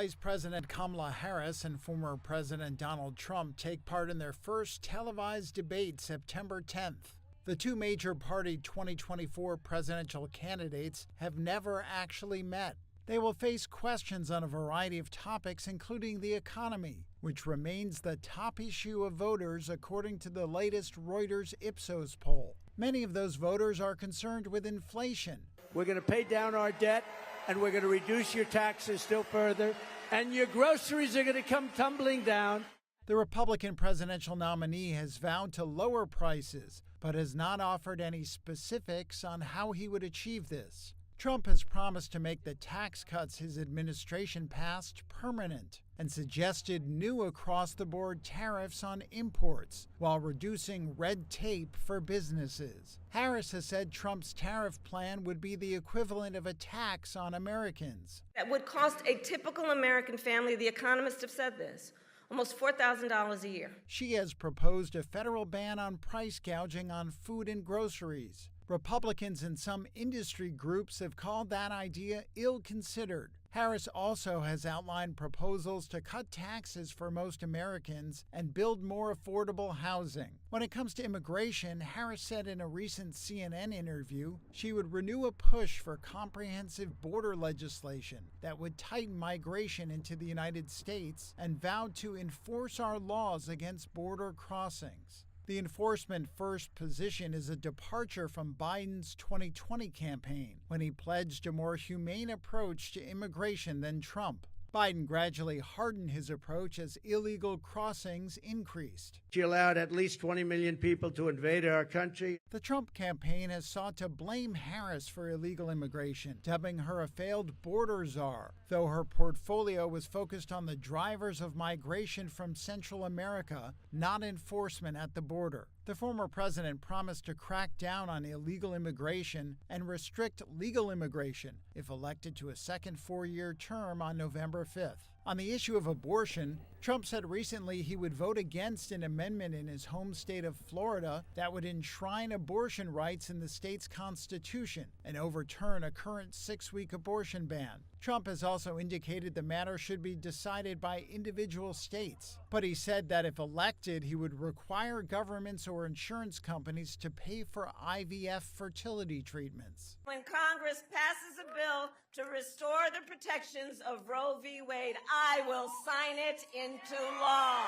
Vice President Kamala Harris and former President Donald Trump take part in their first televised debate September 10th. The two major party 2024 presidential candidates have never actually met. They will face questions on a variety of topics, including the economy, which remains the top issue of voters according to the latest Reuters Ipsos poll. Many of those voters are concerned with inflation. We're going to pay down our debt, and we're going to reduce your taxes still further, and your groceries are going to come tumbling down. The Republican presidential nominee has vowed to lower prices, but has not offered any specifics on how he would achieve this. Trump has promised to make the tax cuts his administration passed permanent and suggested new across-the-board tariffs on imports while reducing red tape for businesses. Harris has said Trump's tariff plan would be the equivalent of a tax on Americans. That would cost a typical American family, the economists have said this, almost $4,000 a year. She has proposed a federal ban on price gouging on food and groceries. Republicans and some industry groups have called that idea ill-considered. Harris also has outlined proposals to cut taxes for most Americans and build more affordable housing. When it comes to immigration, Harris said in a recent CNN interview she would renew a push for comprehensive border legislation that would tighten migration into the United States and vowed to enforce our laws against border crossings. The enforcement first position is a departure from Biden's 2020 campaign, when he pledged a more humane approach to immigration than Trump. Biden gradually hardened his approach as illegal crossings increased. She allowed at least 20 million people to invade our country. The Trump campaign has sought to blame Harris for illegal immigration, dubbing her a failed border czar, though her portfolio was focused on the drivers of migration from Central America, not enforcement at the border. The former president promised to crack down on illegal immigration and restrict legal immigration if elected to a second four-year term on November 5th. On the issue of abortion, Trump said recently he would vote against an amendment in his home state of Florida that would enshrine abortion rights in the state's constitution and overturn a current 6-week abortion ban. Trump has also indicated the matter should be decided by individual states, but he said that if elected, he would require governments or insurance companies to pay for IVF fertility treatments. When Congress passes a bill to restore the protections of Roe v. Wade, I will sign it into law.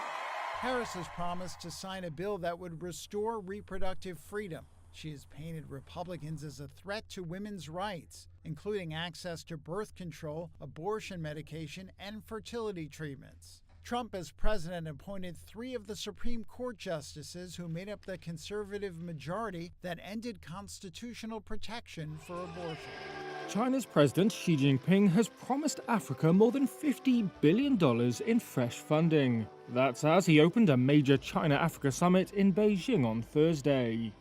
Harris has promised to sign a bill that would restore reproductive freedom. She has painted Republicans as a threat to women's rights, including access to birth control, abortion medication, and fertility treatments. Trump, as president, appointed 3 of the Supreme Court justices who made up the conservative majority that ended constitutional protection for abortion. China's President Xi Jinping has promised Africa more than $50 billion in fresh funding. That's as he opened a major China-Africa summit in Beijing on Thursday.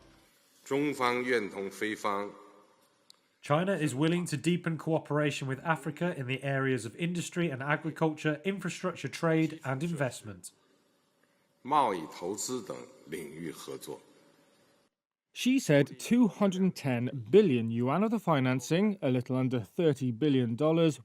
China is willing to deepen cooperation with Africa in the areas of industry and agriculture, infrastructure, trade and investment. Xi said 210 billion yuan of the financing, a little under $30 billion,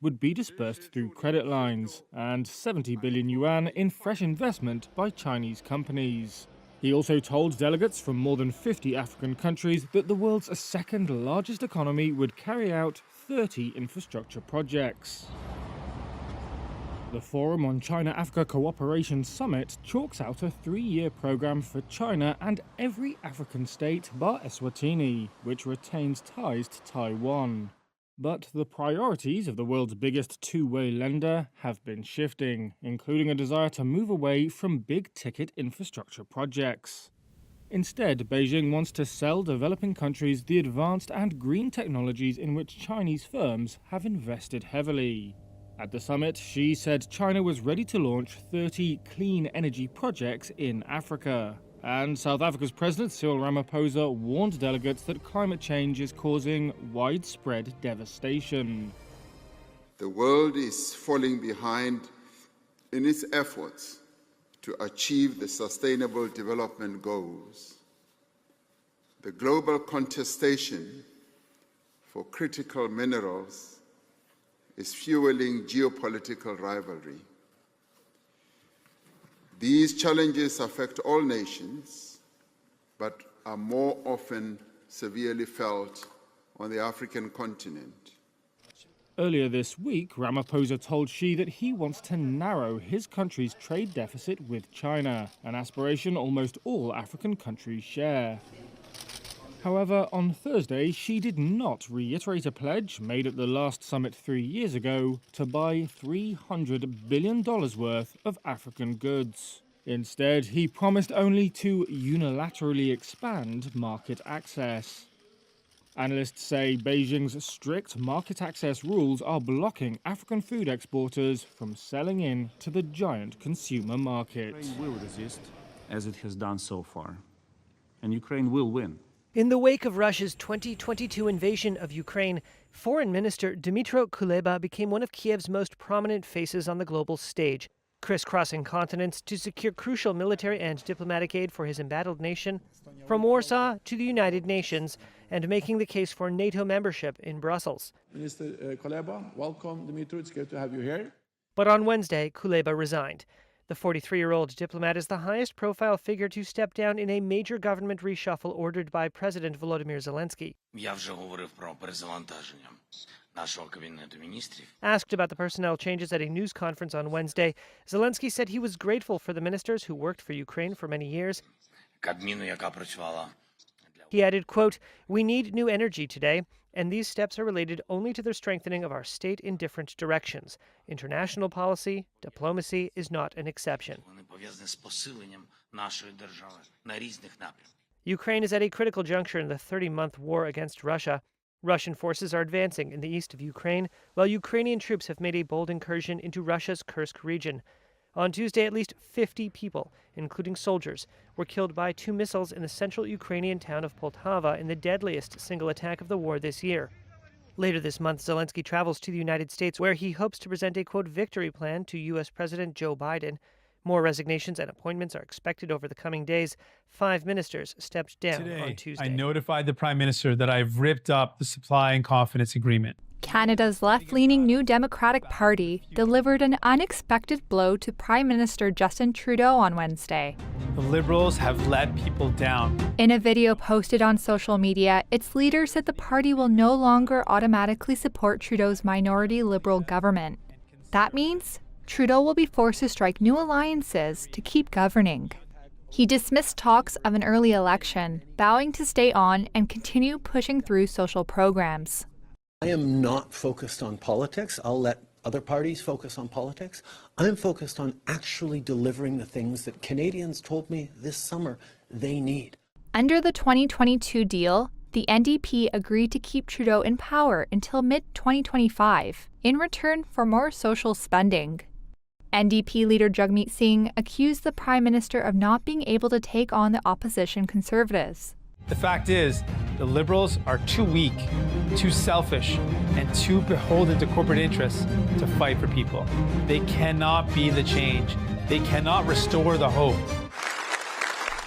would be dispersed through credit lines, and 70 billion yuan in fresh investment by Chinese companies. He also told delegates from more than 50 African countries that the world's second largest economy would carry out 30 infrastructure projects. The Forum on China-Africa Cooperation Summit chalks out a 3-year program for China and every African state bar Eswatini, which retains ties to Taiwan. But the priorities of the world's biggest two-way lender have been shifting, including a desire to move away from big-ticket infrastructure projects. Instead, Beijing wants to sell developing countries the advanced and green technologies in which Chinese firms have invested heavily. At the summit, Xi said China was ready to launch 30 clean energy projects in Africa. And South Africa's President Cyril Ramaphosa warned delegates that climate change is causing widespread devastation. The world is falling behind in its efforts to achieve the Sustainable Development Goals. The global contestation for critical minerals is fueling geopolitical rivalry. These challenges affect all nations, but are more often severely felt on the African continent. Earlier this week, Ramaphosa told Xi that he wants to narrow his country's trade deficit with China, an aspiration almost all African countries share. However, on Thursday, Xi did not reiterate a pledge made at the last summit 3 years ago to buy $300 billion worth of African goods. Instead, he promised only to unilaterally expand market access. Analysts say Beijing's strict market access rules are blocking African food exporters from selling in to the giant consumer market. Ukraine will resist, as it has done so far, and Ukraine will win. In the wake of Russia's 2022 invasion of Ukraine, Foreign Minister Dmytro Kuleba became one of Kiev's most prominent faces on the global stage, crisscrossing continents to secure crucial military and diplomatic aid for his embattled nation, from Warsaw to the United Nations, and making the case for NATO membership in Brussels. Minister Kuleba, welcome, Dmytro. It's good to have you here. But on Wednesday, Kuleba resigned. The 43-year-old diplomat is the highest-profile figure to step down in a major government reshuffle ordered by President Volodymyr Zelensky. Asked about the personnel changes at a news conference on Wednesday, Zelensky said he was grateful for the ministers who worked for Ukraine for many years. He added, quote, "We need new energy today, and these steps are related only to the strengthening of our state in different directions. International policy, diplomacy is not an exception." Ukraine is at a critical juncture in the 30-month war against Russia. Russian forces are advancing in the east of Ukraine, while Ukrainian troops have made a bold incursion into Russia's Kursk region. On Tuesday, at least 50 people, including soldiers, were killed by 2 missiles in the central Ukrainian town of Poltava in the deadliest single attack of the war this year. Later this month, Zelensky travels to the United States, where he hopes to present a, quote, victory plan to U.S. President Joe Biden. More resignations and appointments are expected over the coming days. 5 ministers stepped down on Tuesday. I notified the Prime Minister that I've ripped up the supply and confidence agreement. Canada's left-leaning New Democratic Party delivered an unexpected blow to Prime Minister Justin Trudeau on Wednesday. The Liberals have let people down. In a video posted on social media, its leader said the party will no longer automatically support Trudeau's minority Liberal government. That means Trudeau will be forced to strike new alliances to keep governing. He dismissed talks of an early election, vowing to stay on and continue pushing through social programs. I am not focused on politics. I'll let other parties focus on politics. I'm focused on actually delivering the things that Canadians told me this summer they need. Under the 2022 deal, the NDP agreed to keep Trudeau in power until mid-2025 in return for more social spending. NDP leader Jagmeet Singh accused the Prime Minister of not being able to take on the opposition Conservatives. The fact is, the Liberals are too weak, too selfish, and too beholden to corporate interests to fight for people. They cannot be the change. They cannot restore the hope.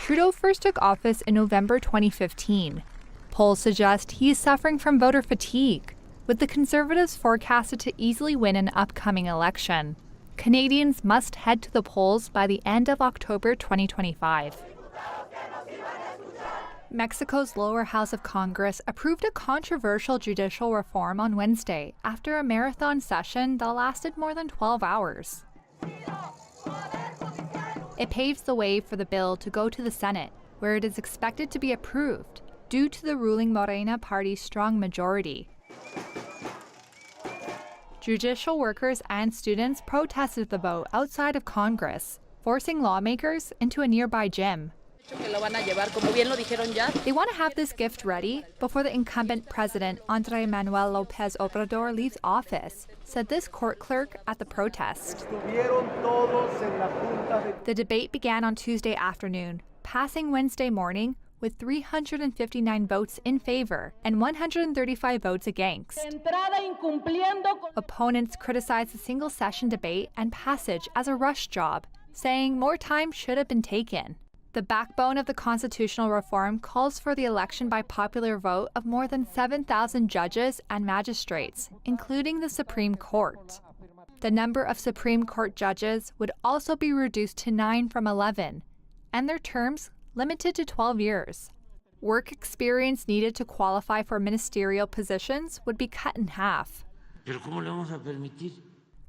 Trudeau first took office in November 2015. Polls suggest he is suffering from voter fatigue, with the Conservatives forecasted to easily win an upcoming election. Canadians must head to the polls by the end of October 2025. Mexico's lower house of Congress approved a controversial judicial reform on Wednesday after a marathon session that lasted more than 12 hours. It paves the way for the bill to go to the Senate, where it is expected to be approved due to the ruling Morena party's strong majority. Judicial workers and students protested the vote outside of Congress, forcing lawmakers into a nearby gym. They want to have this gift ready before the incumbent president, Andrés Manuel López Obrador, leaves office, said this court clerk at the protest. The debate began on Tuesday afternoon, passing Wednesday morning with 359 votes in favor and 135 votes against. Opponents criticized the single-session debate and passage as a rush job, saying more time should have been taken. The backbone of the constitutional reform calls for the election by popular vote of more than 7,000 judges and magistrates, including the Supreme Court. The number of Supreme Court judges would also be reduced to 9 from 11, and their terms limited to 12 years. Work experience needed to qualify for ministerial positions would be cut in half.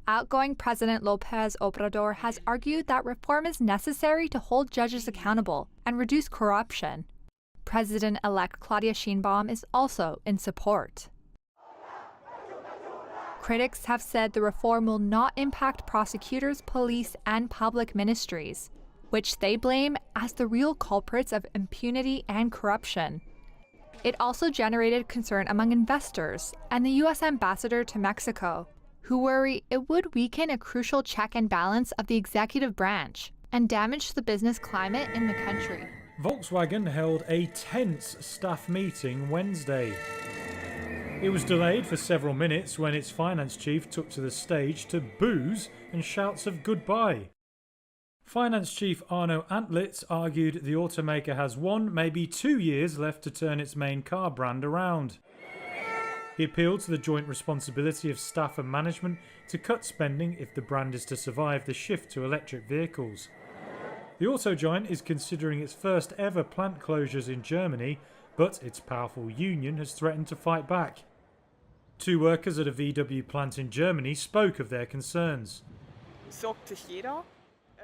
Outgoing President López Obrador has argued that reform is necessary to hold judges accountable and reduce corruption. President-elect Claudia Sheinbaum is also in support. Critics have said the reform will not impact prosecutors, police, and public ministries, which they blame as the real culprits of impunity and corruption. It also generated concern among investors and the U.S. ambassador to Mexico, who worry it would weaken a crucial check and balance of the executive branch and damage the business climate in the country. Volkswagen held a tense staff meeting Wednesday. It was delayed for several minutes when its finance chief took to the stage to boos and shouts of goodbye. Finance chief Arno Antlitz argued the automaker has 1, maybe 2 years left to turn its main car brand around. He appealed to the joint responsibility of staff and management to cut spending if the brand is to survive the shift to electric vehicles. The auto giant is considering its first ever plant closures in Germany, but its powerful union has threatened to fight back. 2 workers at a VW plant in Germany spoke of their concerns.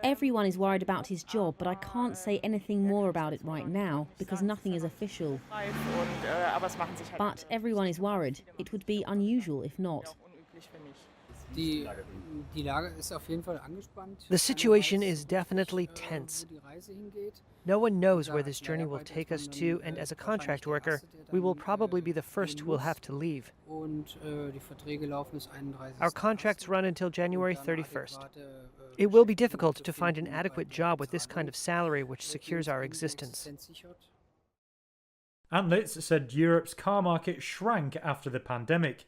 Everyone is worried about his job, but I can't say anything more about it right now because nothing is official. But everyone is worried. It would be unusual if not. The situation is definitely tense. No one knows where this journey will take us to, and as a contract worker, we will probably be the first who will have to leave. Our contracts run until January 31st. It will be difficult to find an adequate job with this kind of salary which secures our existence. Antlitz said Europe's car market shrank after the pandemic.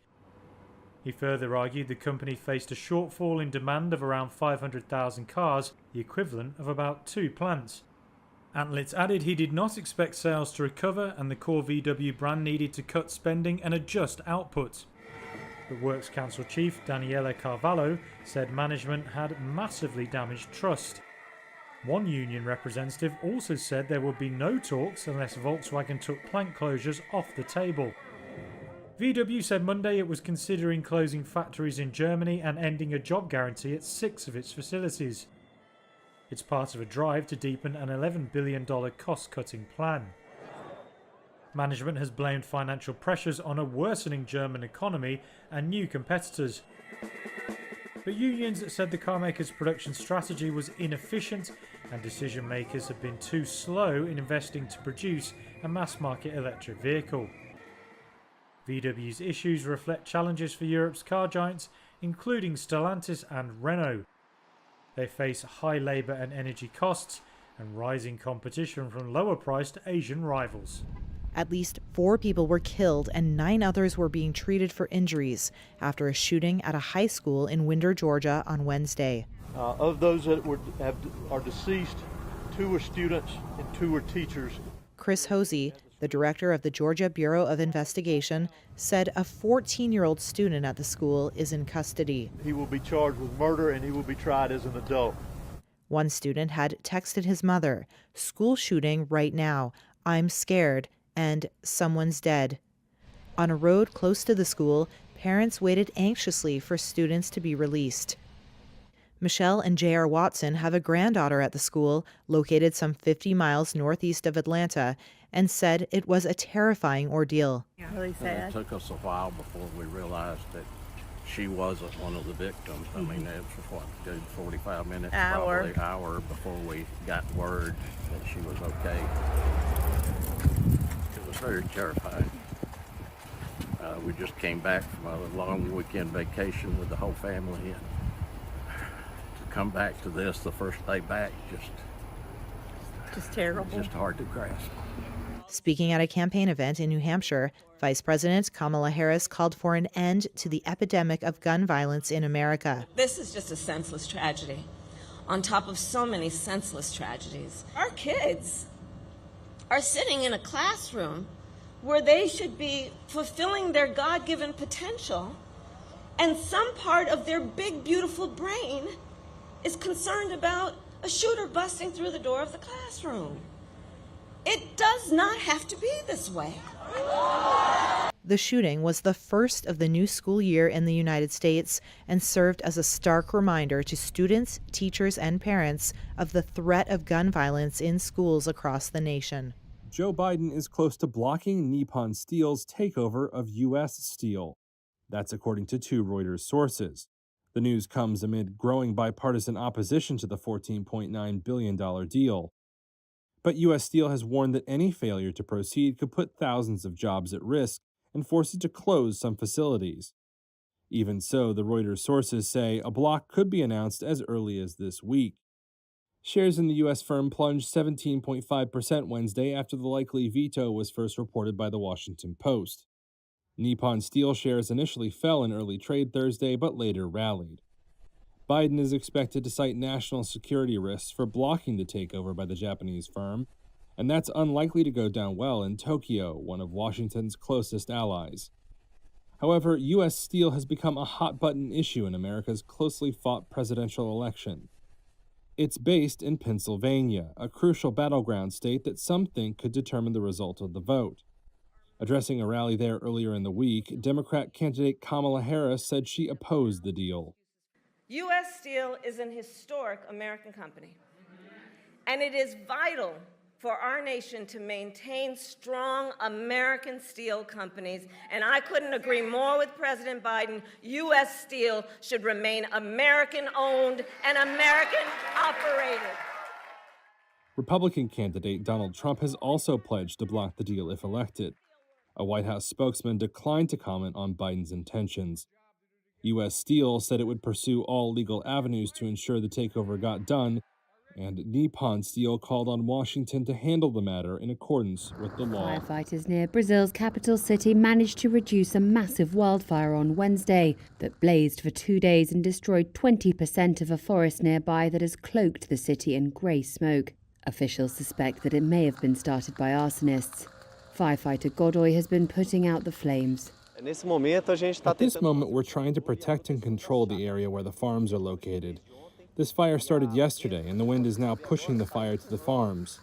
He further argued the company faced a shortfall in demand of around 500,000 cars, the equivalent of about 2 plants. Antlitz added he did not expect sales to recover and the core VW brand needed to cut spending and adjust output. The Works Council chief, Daniele Carvalho, said management had massively damaged trust. One union representative also said there would be no talks unless Volkswagen took plant closures off the table. VW said Monday it was considering closing factories in Germany and ending a job guarantee at 6 of its facilities. It's part of a drive to deepen an $11 billion cost-cutting plan. Management has blamed financial pressures on a worsening German economy and new competitors. But unions said the carmaker's production strategy was inefficient and decision makers have been too slow in investing to produce a mass-market electric vehicle. VW's issues reflect challenges for Europe's car giants, including Stellantis and Renault. They face high labour and energy costs and rising competition from lower-priced Asian rivals. At least 4 people were killed and 9 others were being treated for injuries after a shooting at a high school in Winder, Georgia on Wednesday. Of those that are deceased, 2 were students and 2 were teachers. Chris Hosey, the director of the Georgia Bureau of Investigation, said a 14-year-old student at the school is in custody. He will be charged with murder and he will be tried as an adult. One student had texted his mother, "School shooting right now. I'm scared," and "someone's dead." On a road close to the school, parents waited anxiously for students to be released. Michelle and J.R. Watson have a granddaughter at the school, located some 50 miles northeast of Atlanta, and said it was a terrifying ordeal. Really sad. It took us a while before we realized that she wasn't one of the victims. I mean, it was a good 45 minutes, probably an hour before we got word that she was okay. It was very terrifying. We just came back from a long weekend vacation with the whole family, and to come back to this the first day back, just terrible. Just hard to grasp. Speaking at a campaign event in New Hampshire, Vice President Kamala Harris called for an end to the epidemic of gun violence in America. This is just a senseless tragedy. on top of so many senseless tragedies. Our kids are sitting in a classroom where they should be fulfilling their God-given potential, and some part of their big, beautiful brain is concerned about a shooter busting through the door of the classroom. It does not have to be this way. The shooting was the first of the new school year in the United States and served as a stark reminder to students, teachers, and parents of the threat of gun violence in schools across the nation. Joe Biden is close to blocking Nippon Steel's takeover of U.S. Steel. That's according to two Reuters sources. The news comes amid growing bipartisan opposition to the $14.9 billion deal. But U.S. Steel has warned that any failure to proceed could put thousands of jobs at risk and force it to close some facilities. Even so, the Reuters sources say a block could be announced as early as this week. Shares in the U.S. firm plunged 17.5% Wednesday after the likely veto was first reported by the Washington Post. Nippon Steel shares initially fell in early trade Thursday, but later rallied. Biden is expected to cite national security risks for blocking the takeover by the Japanese firm, and that's unlikely to go down well in Tokyo, one of Washington's closest allies. However, U.S. Steel has become a hot-button issue in America's closely fought presidential election. It's based in Pennsylvania, a crucial battleground state that some think could determine the result of the vote. Addressing a rally there earlier in the week, Democrat candidate Kamala Harris said she opposed the deal. U.S. Steel is an historic American company, and it is vital for our nation to maintain strong American steel companies, and I couldn't agree more with President Biden. U.S. Steel should remain American-owned and American-operated. Republican candidate Donald Trump has also pledged to block the deal if elected. A White House spokesman declined to comment on Biden's intentions. U.S. Steel said it would pursue all legal avenues to ensure the takeover got done, and Nippon Steel called on Washington to handle the matter in accordance with the law. Firefighters near Brazil's capital city managed to reduce a massive wildfire on Wednesday that blazed for 2 days and destroyed 20% of a forest nearby that has cloaked the city in grey smoke. Officials suspect that it may have been started by arsonists. Firefighter Godoy has been putting out the flames. At this moment, we're trying to protect and control the area where the farms are located. This fire started yesterday, and the wind is now pushing the fire to the farms.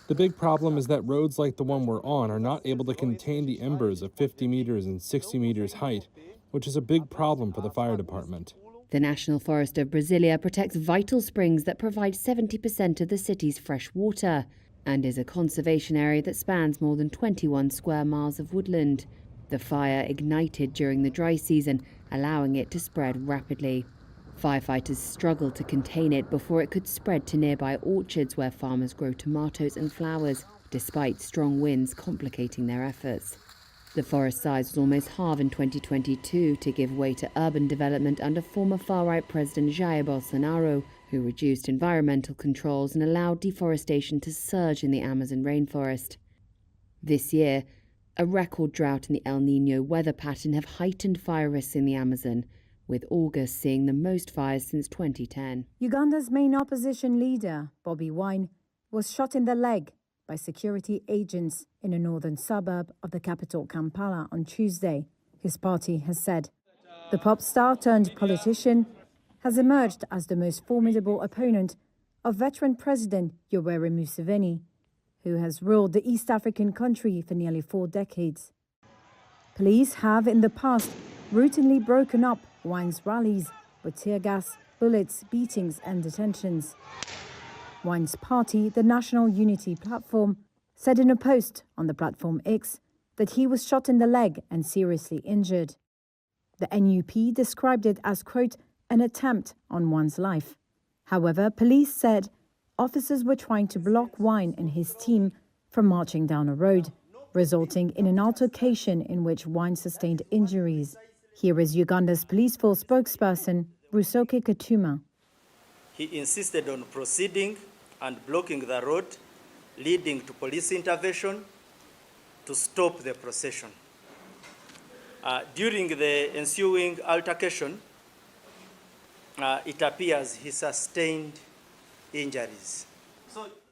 The big problem is that roads like the one we're on are not able to contain the embers of 50 meters and 60 meters height, which is a big problem for the fire department. The National Forest of Brasilia protects vital springs that provide 70% of the city's fresh water and is a conservation area that spans more than 21 square miles of woodland. The fire ignited during the dry season, allowing it to spread rapidly. Firefighters struggled to contain it before it could spread to nearby orchards where farmers grow tomatoes and flowers, despite strong winds complicating their efforts. The forest size was almost halved in 2022 to give way to urban development under former far-right President Jair Bolsonaro, who reduced environmental controls and allowed deforestation to surge in the Amazon rainforest. This year, a record drought and the El Niño weather pattern have heightened fire risks in the Amazon, with August seeing the most fires since 2010. Uganda's main opposition leader, Bobi Wine, was shot in the leg by security agents in a northern suburb of the capital Kampala on Tuesday, his party has said. The pop star turned politician has emerged as the most formidable opponent of veteran President Yoweri Museveni, who has ruled the East African country for nearly 4 decades. Police have in the past routinely broken up Wine's rallies with tear gas, bullets, beatings and detentions. Wine's party, the National Unity Platform, said in a post on the platform X that he was shot in the leg and seriously injured. The NUP described it as, quote, an attempt on one's life. However, police said officers were trying to block Wine and his team from marching down a road, resulting in an altercation in which Wine sustained injuries. Here is Uganda's police force spokesperson, Rusoke Katuma. He insisted on proceeding and blocking the road, leading to police intervention to stop the procession. During the ensuing altercation, it appears he sustained injuries.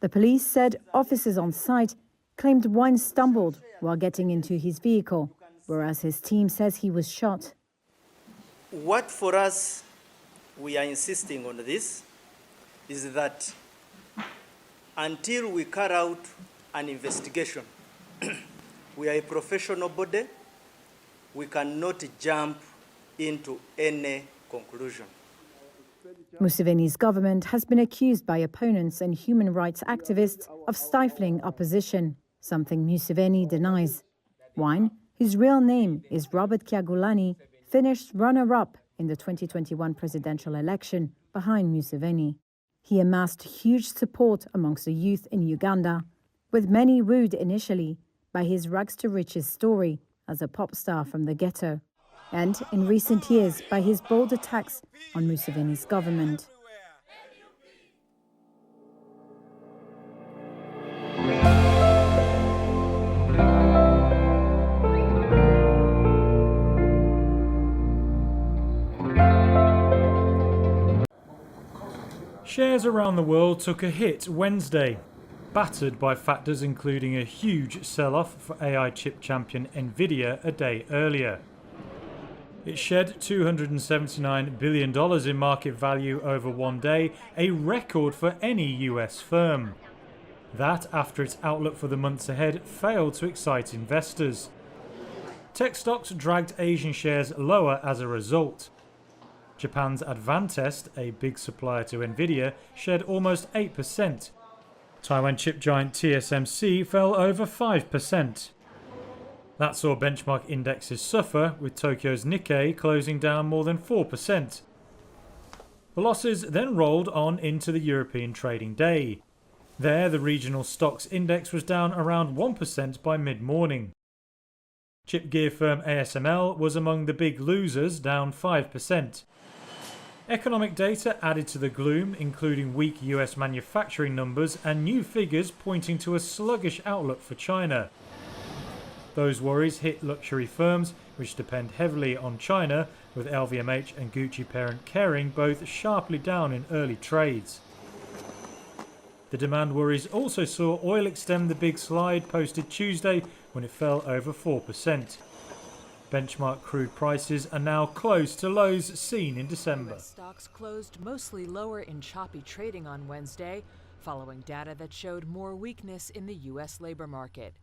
The police said officers on site claimed Wine stumbled while getting into his vehicle, whereas his team says he was shot. What for us, we are insisting on this, is that until we carry out an investigation, we are a professional body, we cannot jump into any conclusion. Museveni's government has been accused by opponents and human rights activists of stifling opposition, something Museveni denies. Wine, whose real name is Robert Kyagulanyi, finished runner-up in the 2021 presidential election behind Museveni. He amassed huge support amongst the youth in Uganda, with many wooed initially by his rags-to-riches story as a pop star from the ghetto, and in recent years by his bold attacks on Museveni's government. Shares around the world took a hit Wednesday, battered by factors including a huge sell-off for AI chip champion Nvidia a day earlier. It shed $279 billion in market value over one day, a record for any US firm. That after its outlook for the months ahead failed to excite investors. Tech stocks dragged Asian shares lower as a result. Japan's Advantest, a big supplier to Nvidia, shed almost 8%. Taiwan chip giant TSMC fell over 5%. That saw benchmark indexes suffer, with Tokyo's Nikkei closing down more than 4%. The losses then rolled on into the European trading day. There, the regional stocks index was down around 1% by mid-morning. Chip gear firm ASML was among the big losers, down 5%. Economic data added to the gloom, including weak US manufacturing numbers and new figures pointing to a sluggish outlook for China. Those worries hit luxury firms, which depend heavily on China, with LVMH and Gucci parent Kering both sharply down in early trades. The demand worries also saw oil extend the big slide posted Tuesday when it fell over 4%. Benchmark crude prices are now close to lows seen in December. Stocks closed mostly lower in choppy trading on Wednesday, following data that showed more weakness in the U.S. labor market.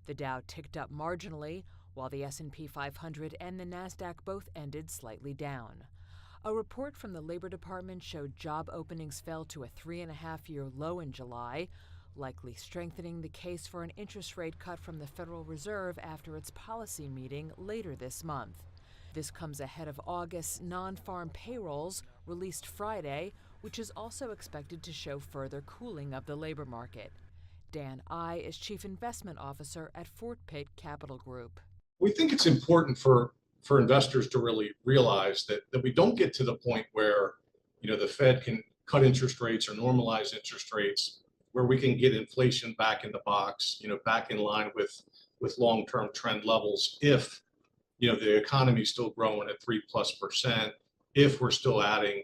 The Dow ticked up marginally, while the S&P 500 and the Nasdaq both ended slightly down. A report from the Labor Department showed job openings fell to a 3.5-year low in July, likely strengthening the case for an interest rate cut from the Federal Reserve after its policy meeting later this month. This comes ahead of August's non-farm payrolls released Friday, which is also expected to show further cooling of the labor market. Dan I is Chief Investment Officer at Fort Pitt Capital Group. We think it's important for investors to really realize that we don't get to the point where, the Fed can cut interest rates or normalize interest rates, where we can get inflation back in the box, back in line with long-term trend levels if, the economy is still growing at 3+%, if we're still adding,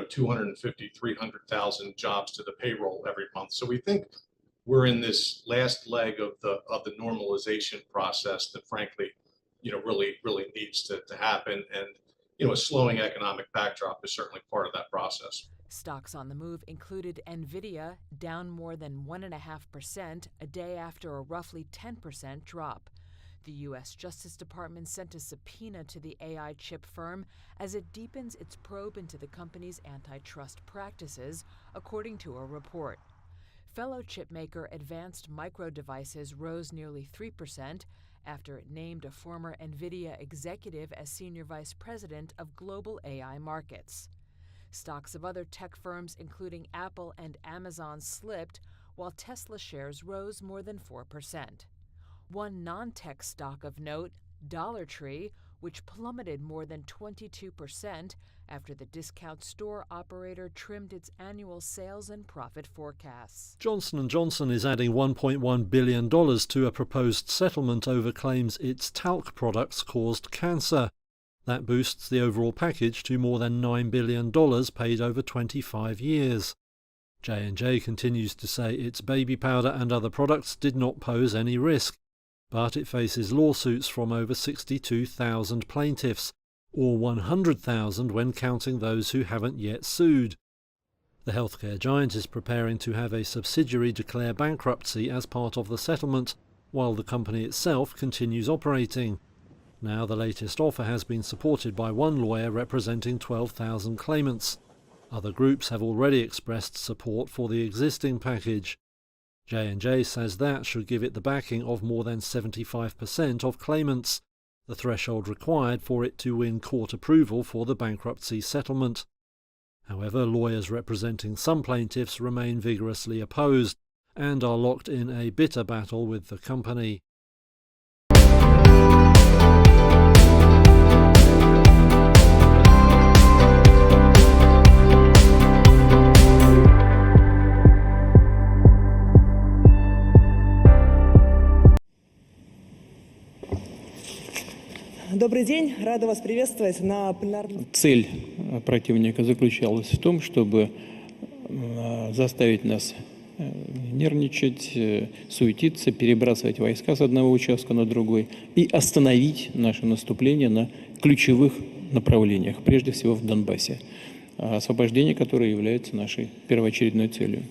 250, 300,000 jobs to the payroll every month. So we think we're in this last leg of the normalization process that frankly, really needs to happen. And, a slowing economic backdrop is certainly part of that process. Stocks on the move included Nvidia, down more than 1.5% a day after a roughly 10% drop. The U.S. Justice Department sent a subpoena to the AI chip firm as it deepens its probe into the company's antitrust practices, according to a report. Fellow chipmaker Advanced Micro Devices rose nearly 3% after it named a former Nvidia executive as senior vice president of global AI markets. Stocks of other tech firms, including Apple and Amazon, slipped, while Tesla shares rose more than 4%. One non-tech stock of note, Dollar Tree, which plummeted more than 22% after the discount store operator trimmed its annual sales and profit forecasts. Johnson & Johnson is adding $1.1 billion to a proposed settlement over claims its talc products caused cancer. That boosts the overall package to more than $9 billion paid over 25 years. J&J continues to say its baby powder and other products did not pose any risk, but it faces lawsuits from over 62,000 plaintiffs, or 100,000 when counting those who haven't yet sued. The healthcare giant is preparing to have a subsidiary declare bankruptcy as part of the settlement, while the company itself continues operating. Now the latest offer has been supported by one lawyer representing 12,000 claimants. Other groups have already expressed support for the existing package. J&J says that should give it the backing of more than 75% of claimants, the threshold required for it to win court approval for the bankruptcy settlement. However, lawyers representing some plaintiffs remain vigorously opposed and are locked in a bitter battle with the company. Добрый день, рада вас приветствовать на пленарном... Цель противника заключалась в том, чтобы заставить нас нервничать, суетиться, перебрасывать войска с одного участка на другой и остановить наше наступление на ключевых направлениях, прежде всего в Донбассе, освобождение которое является нашей первоочередной целью.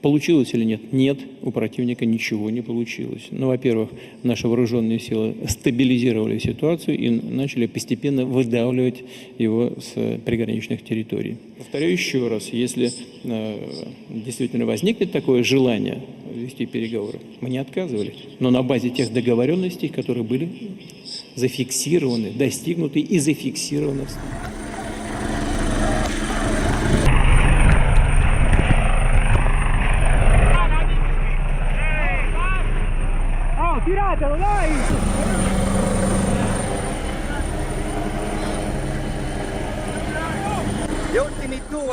Получилось или нет? Нет, у противника ничего не получилось. Ну, во-первых, наши вооруженные силы стабилизировали ситуацию и начали постепенно выдавливать его с приграничных территорий. Повторяю еще раз, если действительно возникнет такое желание вести переговоры, мы не отказывали, но на базе тех договоренностей, которые были зафиксированы, достигнуты и зафиксированы. Tiratelo, dai! Gli ultimi due!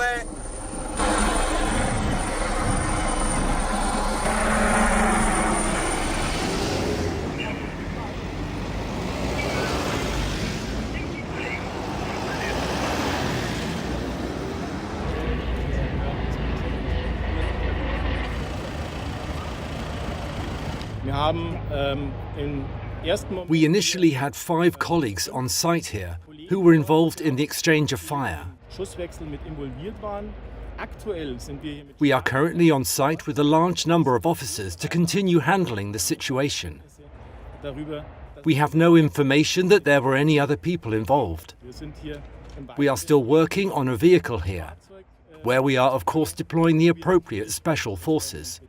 We initially had 5 colleagues on site here who were involved in the exchange of fire. We are currently on site with a large number of officers to continue handling the situation. We have no information that there were any other people involved. We are still working on a vehicle here, where we are of course deploying the appropriate special forces.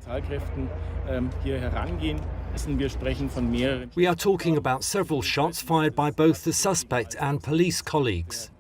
We are talking about several shots fired by both the suspect and police colleagues.